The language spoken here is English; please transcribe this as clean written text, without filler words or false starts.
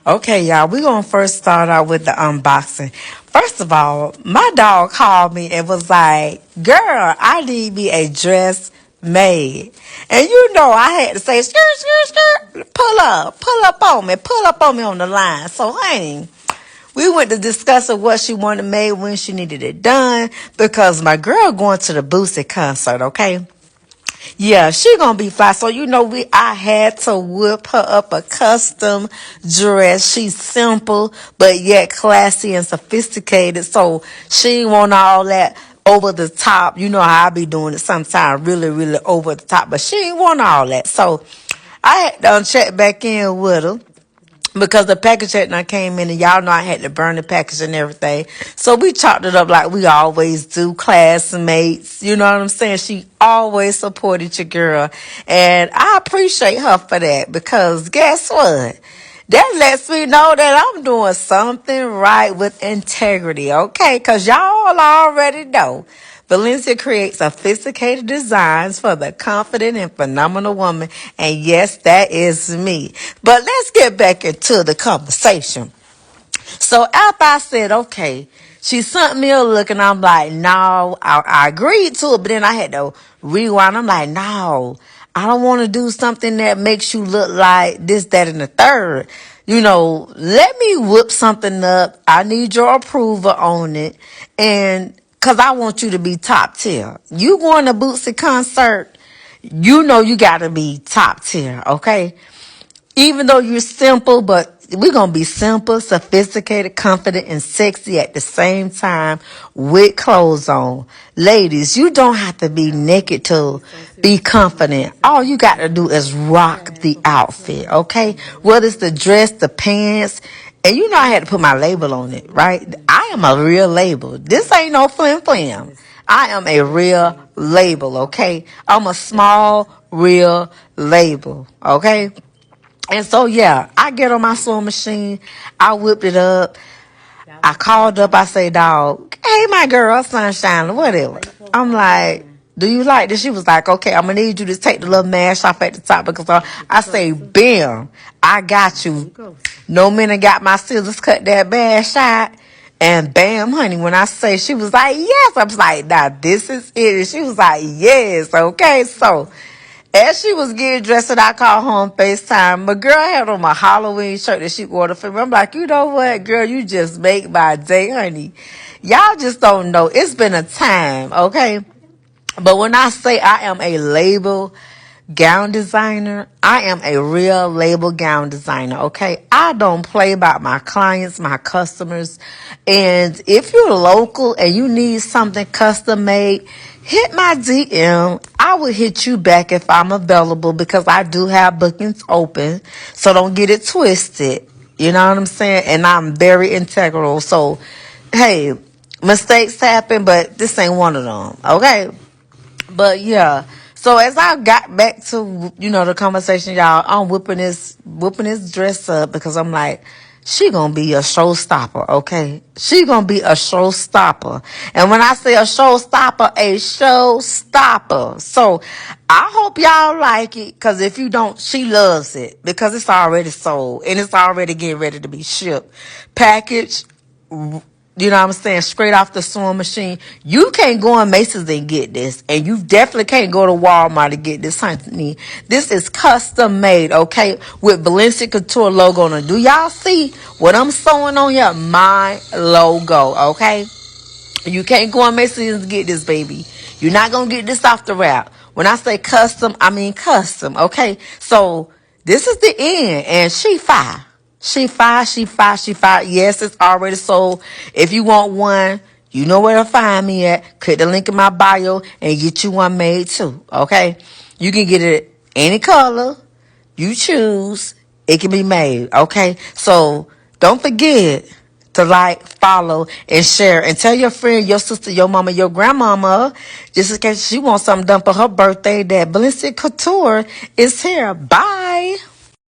Okay, y'all, we're going to first start out with the unboxing. First of all, my dog called me and was like, girl, I need me a dress made. And you know, I had to say, skirt, skirt, skirt, pull up on me on the line. So, honey, we went to discussing what she wanted made, when she needed it done, because my girl going to the Boosie concert, okay? Yeah, she gonna be fly. So I had to whip her up a custom dress. She's simple but yet classy and sophisticated. So she ain't want all that over the top. You know how I be doing it sometimes, really, really over the top. But she ain't want all that. So I had to check back in with her, because the package had not came in, and y'all know I had to burn the package and everything. So we chopped it up like we always do, classmates. You know what I'm saying? She always supported your girl. And I appreciate her for that, because guess what? That lets me know that I'm doing something right with integrity, okay? Because y'all already know Valencia creates sophisticated designs for the confident and phenomenal woman. And yes, that is me. But let's get back into the conversation. So after I said, okay, she sent me a look, and I'm like, no, I agreed to it, but then I had to rewind. I'm like, no, I don't want to do something that makes you look like this, that, and the third. Let me whip something up. I need your approval on it. And because I want you to be top tier. You going to Bootsy concert, you got to be top tier, okay? Even though you're simple, but we're going to be simple, sophisticated, confident, and sexy at the same time with clothes on. Ladies, you don't have to be naked to be confident. All you got to do is rock the outfit, okay? Whether it's the dress, the pants, and I had to put my label on it, right? I am a real label. This ain't no flim flam. I am a real label, okay? I'm a small, real label, okay? And so, yeah, I get on my sewing machine. I whipped it up. I called up. I say, dog, hey, my girl, sunshine, whatever. I'm like, do you like this? She was like, okay, I'm going to need you to take the little mash off at the top, because I say, bam, I got you. No minute got my scissors, cut that mash out. And bam, honey, when I say, she was like, yes. I was like, now this is it. And she was like, yes. Okay, so as she was getting dressed, and I called her on FaceTime, my girl had on my Halloween shirt that she ordered for me. I'm like, you know what, girl, you just make my day, honey. Y'all just don't know. It's been a time, okay? But when I say I am a label gown designer, I am a real label gown designer, okay? I don't play about my clients, my customers. And if you're local and you need something custom made, hit my DM. I will hit you back if I'm available, because I do have bookings open. So don't get it twisted. You know what I'm saying? And I'm very integral. So, hey, mistakes happen, but this ain't one of them, okay? But yeah, so as I got back to, the conversation, y'all, I'm whipping this dress up, because I'm like, she gonna be a showstopper, okay? She gonna be a showstopper. And when I say a showstopper. So I hope y'all like it, because if you don't, she loves it, because it's already sold and it's already getting ready to be shipped. Packaged, you know what I'm saying, straight off the sewing machine. You can't go on Macy's and get this. And you definitely can't go to Walmart to get this, honey. This is custom made, okay? With Valencia Couture logo on it. Do y'all see what I'm sewing on here? My logo, okay? You can't go on Macy's and get this, baby. You're not going to get this off the rack. When I say custom, I mean custom, okay? So this is the end, and she fine. She fine. Yes, it's already sold. If you want one, you know where to find me at. Click the link in my bio and get you one made too, okay? You can get it any color you choose. It can be made, okay? So don't forget to like, follow, and share. And tell your friend, your sister, your mama, your grandmama, just in case she wants something done for her birthday, that Valencia Couture is here. Bye.